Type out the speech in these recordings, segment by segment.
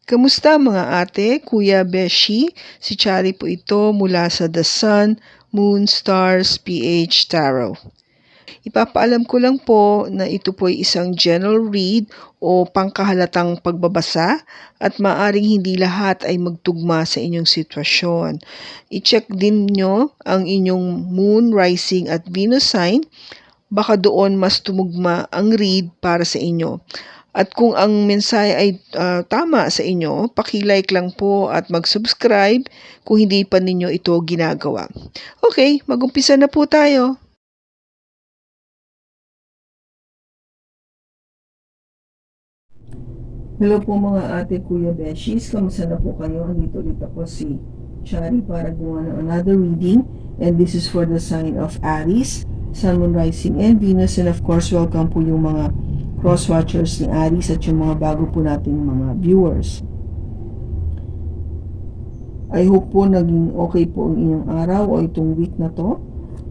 Kamusta mga ate, kuya, beshi? Si Chari po ito mula sa The Sun, Moon, Stars, PH Tarot. Ipapaalam ko lang po na ito po ay isang general read o pangkahalatang pagbabasa at maaring hindi lahat ay magtugma sa inyong sitwasyon. I-check din nyo ang inyong Moon, Rising at Venus sign. Baka doon mas tumugma ang read para sa inyo. At kung ang mensahe ay tama sa inyo, paki-like lang po at mag-subscribe kung hindi pa ninyo ito ginagawa. Okay, mag-umpisa na po tayo. Hello po mga ate, kuya, beshies. Kamusta na po kayo? Andito ulit ako si Chari para gawa ng another reading. And this is for the sign of Aries, Sun, Moon, Rising, and Venus. And of course, welcome po yung mga cross-watchers ni Aries at yung mga bago po nating mga viewers. I hope po naging okay po ang inyong araw o itong week na to.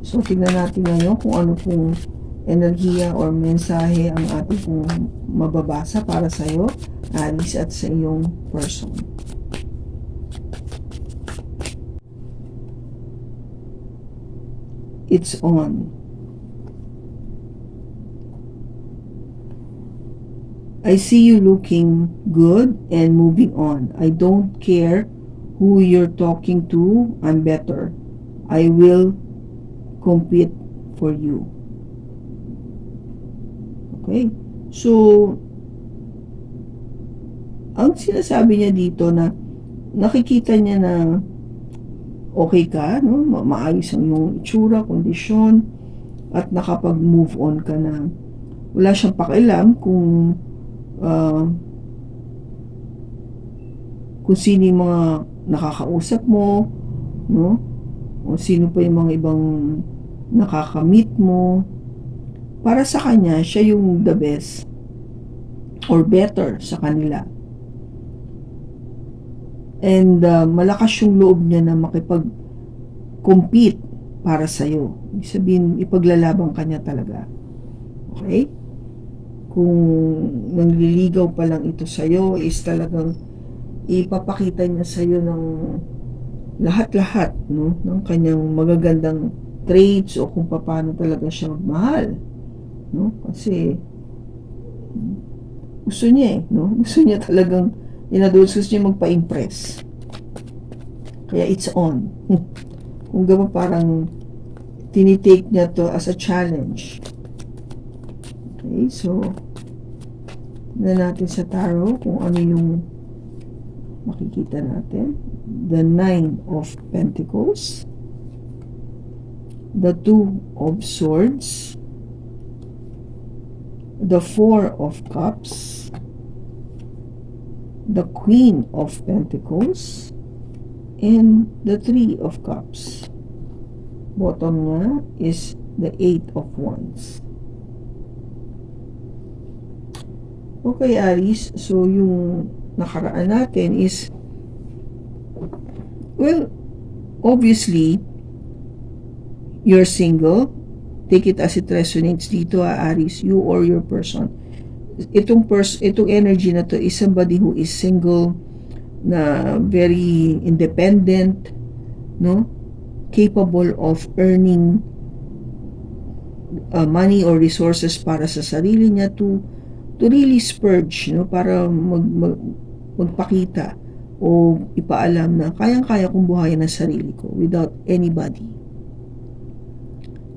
So, tignan natin ngayon kung ano pong enerhiya or mensahe ang ating pong mababasa para sa iyo, Aries, at sa iyong person. It's on. I see you looking good and moving on. I don't care who you're talking to. I'm better. I will compete for you. Okay? So, ang sinasabi niya dito na nakikita niya na okay ka, no? Maayos ang iyong itsura, kondisyon, at nakapag-move on ka na. Wala siyang pakialam kung sino yung mga nakakausap mo, no? O sino pa yung mga ibang nakakamit mo. Para sa kanya, siya yung the best or better sa kanila. And malakas yung loob niya na makipag-compete para sa'yo. Ibig sabihin, ipaglalaban ka niya talaga. Okay? Kung nangliligaw pa lang ito sa'yo, is talagang ipapakita niya sa'yo ng lahat-lahat, no? Ng kanyang magagandang traits o kung paano talaga siya magmahal. No? Kasi gusto niya no? Gusto niya talagang, gusto niya magpa-impress. Kaya it's on. Kung gaba parang tinitake niya to as a challenge. Okay, so na natin sa tarot kung ano yung makikita natin. The 9 of Pentacles, the 2 of Swords, the 4 of Cups, the Queen of Pentacles, and the 3 of Cups. Bottom niya is the 8 of Wands. Okay, Aries, so yung nakaraan natin is, well, obviously, you're single. Take it as it resonates dito, Aries, you or your person. Itong energy na to is somebody who is single, na very independent, no? Capable of earning money or resources para sa sarili niya to really spurge, no? Para magpakita o ipaalam na kayang-kaya kong buhayin ang sarili ko without anybody.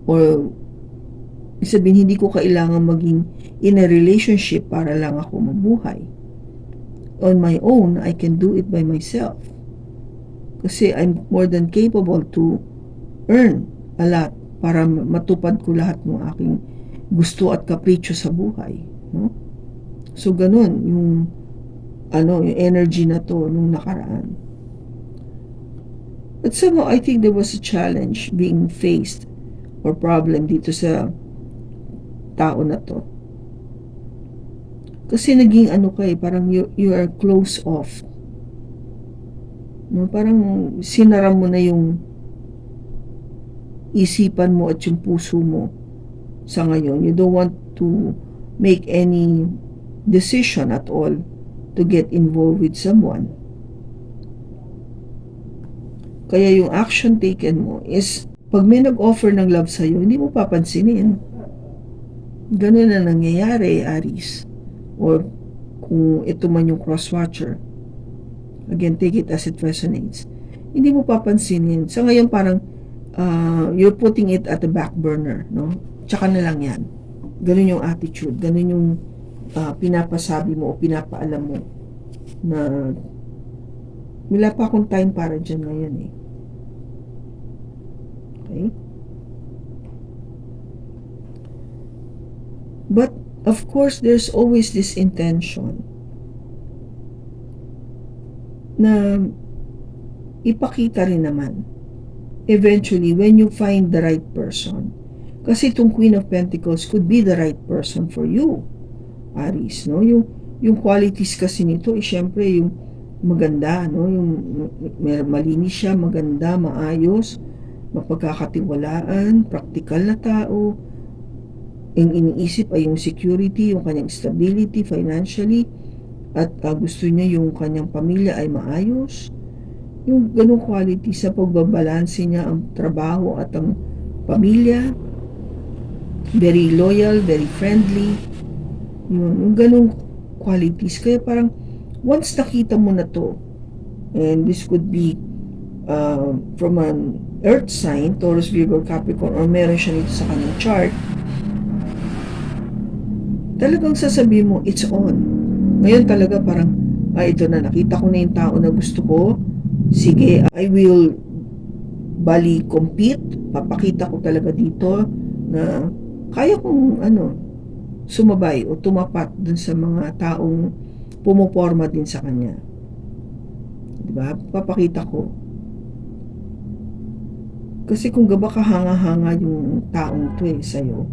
Or sabihin, hindi ko kailangan maging in a relationship para lang ako mabuhay. On my own, I can do it by myself. Kasi I'm more than capable to earn a lot para matupad ko lahat ng aking gusto at kapritsyo sa buhay. No? So, ganun yung yung energy na to nung nakaraan. But somehow, I think there was a challenge being faced or problem dito sa tao na to. Kasi naging parang you are close off. No, parang sinara mo na yung isipan mo at yung puso mo sa ngayon. You don't want to make any decision at all to get involved with someone. Kaya yung action taken mo is, pag may nag-offer ng love sa'yo, hindi mo papansinin. Ganun na nangyayari, Aries. Or kung ito man yung cross-watcher. Again, take it as it resonates. Hindi mo papansinin. Sa ngayon, parang you're putting it at the back burner, no? Tsaka na lang yan. Ganun yung attitude. Ganun yung pinapasabi mo o pinapaalam mo na wala pa akong time para dyan ngayon eh. Okay? But, of course, there's always this intention na ipakita rin naman eventually when you find the right person. Kasi itong Queen of Pentacles could be the right person for you, Aries, no? Yung qualities kasi nito, syempre yung maganda, no? Yung malinis siya, maganda, maayos, mapagkakatiwalaan, praktikal na tao. Yung iniisip ay yung security, yung kanyang stability financially, at gusto niya yung kanyang pamilya ay maayos. Yung ganong quality sa pagbabalanse niya ang trabaho at ang pamilya. Very loyal, very friendly. Yung ganong qualities. Kaya parang once nakita mo na to, and this could be from an earth sign, Taurus, Virgo, Capricorn, or meron siya nito sa kanyang chart, talagang sasabihin mo, it's on. Ngayon talaga parang, ito na, nakita ko na yung tao na gusto ko. Sige, I will compete. Papakita ko talaga dito na kaya kong sumabay o tumapat dun sa mga taong pumuporma din sa kanya. Diba? Papakita ko. Kasi kung gaba kahanga-hanga yung taong to sa'yo,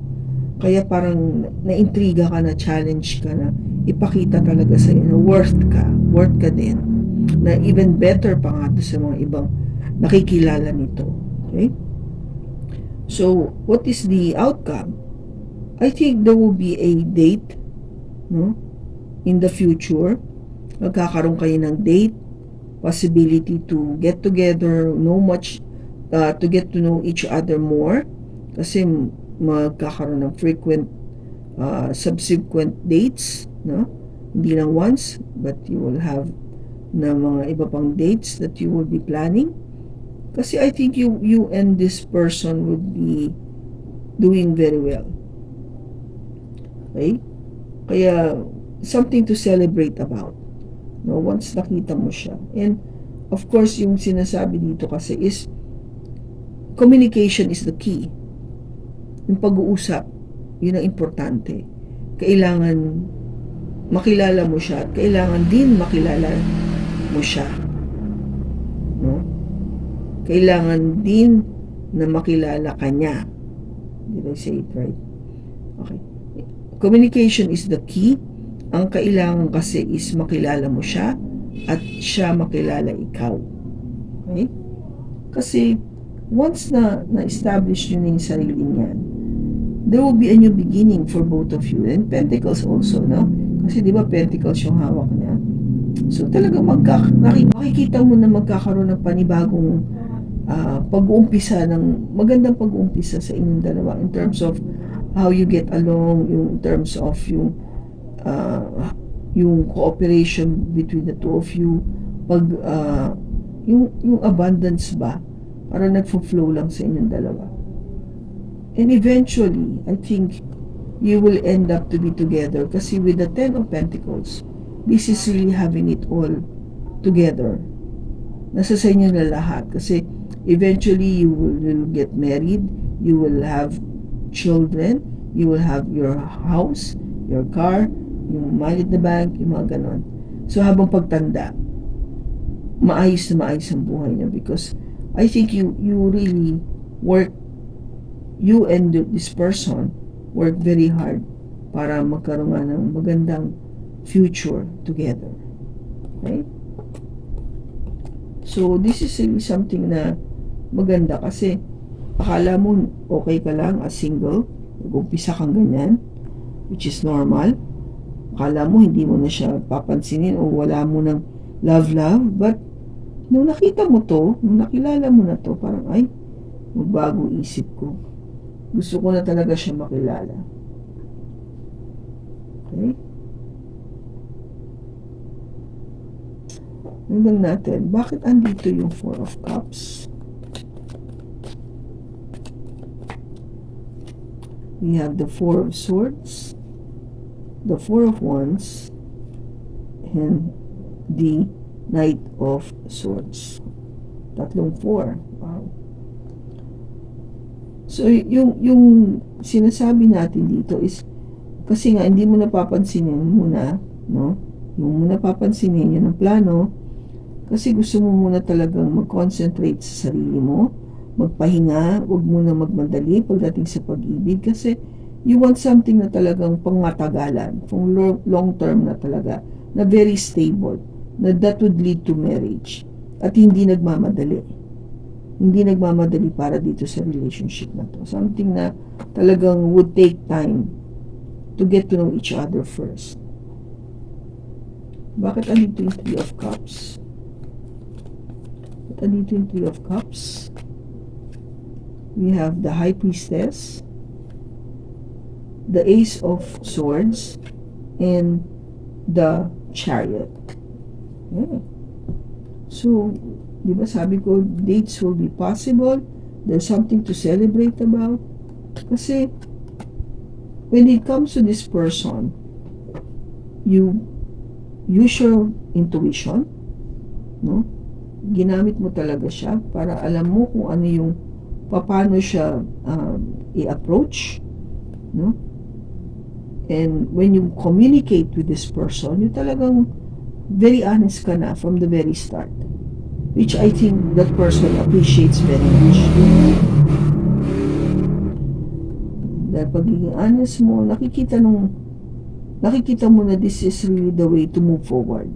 kaya parang naintriga ka na, challenge ka na, ipakita talaga sa'yo na worth ka din. Na even better pa nga sa mga ibang nakikilala nito. Okay? So, what is the outcome? I think there will be a date, no? In the future. Magkakaroon kayo ng date, possibility to get together, to get to know each other more. Kasi magkakaroon ng frequent subsequent dates, no? Hindi lang once, but you will have na mga iba pang dates that you will be planning. Kasi I think you and this person would be doing very well. Okay? Kaya something to celebrate about, no? Once nakita mo siya. And of course, yung sinasabi dito kasi is communication is the key. Yung pag-uusap, yun ang importante. Kailangan makilala mo siya at kailangan din makilala mo siya. No? Kailangan din na makilala ka niya. Did I say it right? Okay. Communication is the key. Ang kailangan kasi is makilala mo siya at siya makilala ikaw. Okay? Kasi once na-establish nyo na yung sarili niyan, there will be a new beginning for both of you. And Pentacles also, no? Kasi di ba Pentacles yung hawak niya? So talagang makikita mo na magkakaroon ng panibagong pag-uumpisa, ng magandang pag-uumpisa sa inyong dalawa in terms of how you get along, in terms of yung cooperation between the two of you, yung abundance ba, para nagfo-flow lang sa inyong dalawa. And eventually, I think you will end up to be together kasi with the Ten of Pentacles, this is really having it all together. Nasa sa inyo na lahat kasi eventually you will get married, you will have children, you will have your house, your car, yung money at the bank, yung mga ganon. So habang pagtanda, maayos na maayos ang buhay niyo because I think you really work, you and this person work very hard para magkaroon nga ng magandang future together. Okay? So, this is really something na maganda kasi akala mo okay ka lang as single, nag-umpisa kang ganyan, which is normal. akala mo hindi mo na siya papansinin o wala mo ng love, but nung nakita mo to, nung nakilala mo na to, parang ay, magbago isip ko. Gusto ko na talaga siya makilala. Okay? Tingnan natin, bakit andito yung Four of Cups? We have the Four of Swords, the Four of Wands, and the Knight of Swords. Tatlong four. Wow. So, yung sinasabi natin dito is, kasi nga, hindi mo napapansinin muna, no? Yung mo napapansinin, yun ang plano, kasi gusto mo muna talagang mag-concentrate sa sarili mo, magpahinga, huwag muna magmadali pagdating sa pag-ibig, kasi you want something na talagang pangmatagalan, pang long term na talaga, na very stable, na that would lead to marriage, at hindi nagmamadali. Hindi nagmamadali para dito sa relationship na to. Something na talagang would take time to get to know each other first. Bakit andito yung Three of Cups? Bakit andito yung Three of Cups? We have the High Priestess, the Ace of Swords, and the Chariot. Yeah. So, di ba sabi ko, dates will be possible. There's something to celebrate about. Kasi, when it comes to this person, you use your intuition, no? Ginamit mo talaga siya para alam mo kung ano yung paano siya i-approach, no? And when you communicate with this person, you talagang very honest ka na from the very start, which I think that person appreciates very much. Dahil pagiging honest mo, nakikita mo na this is really the way to move forward.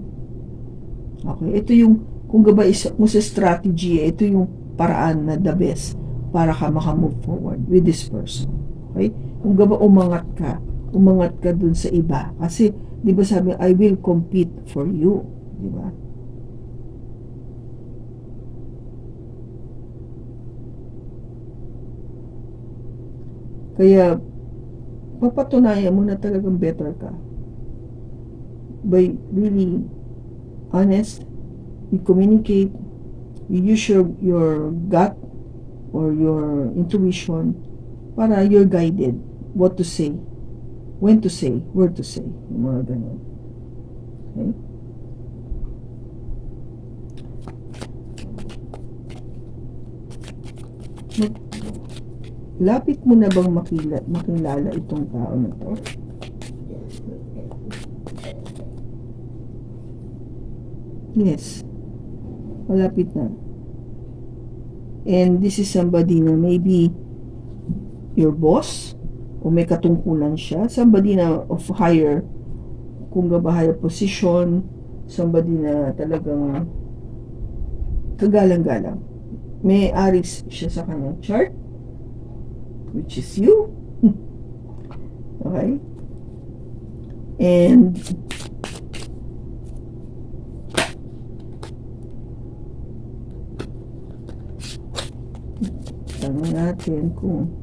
Okay, ito yung, kung gabay mo sa strategy, ito yung paraan na the best para ka makamove forward with this person. Okay, kung gaba umangat ka dun sa iba, kasi di ba sabi, I will compete for you, di ba? Kaya papatunayan mo na talagang better ka by really honest, you communicate, you use your gut or your intuition para you're guided what to say, when to say, where to say, yung mga ganun. Okay? Lapit mo na bang makilala itong tao na to? Yes. Malapit na. And this is somebody na maybe your boss, o may katungkulan siya, somebody na of higher, kung ba higher position, somebody na talagang kagalang-galang. May aris siya sa kanyang chart, which is you. Okay? And tanong natin kung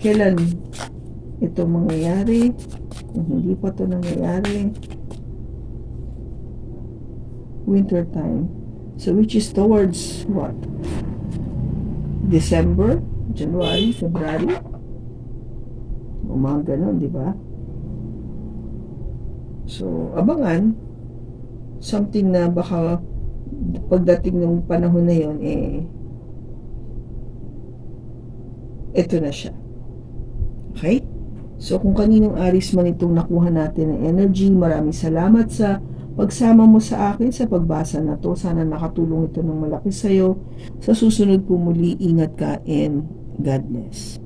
kailan ito mangyayari, kung hindi pa ito nangyayari. Winter time. So which is towards what? December, January, February? O mga ganun, di ba? So, abangan, something na baka pagdating ng panahon na yon, ito na siya. Okay? So, kung kaninong aris man itong nakuha natin ng energy, maraming salamat sa pagsama mo sa akin sa pagbasa na to. Sana nakatulong ito ng malaki sa'yo. Sa susunod po muli, ingat ka and God bless.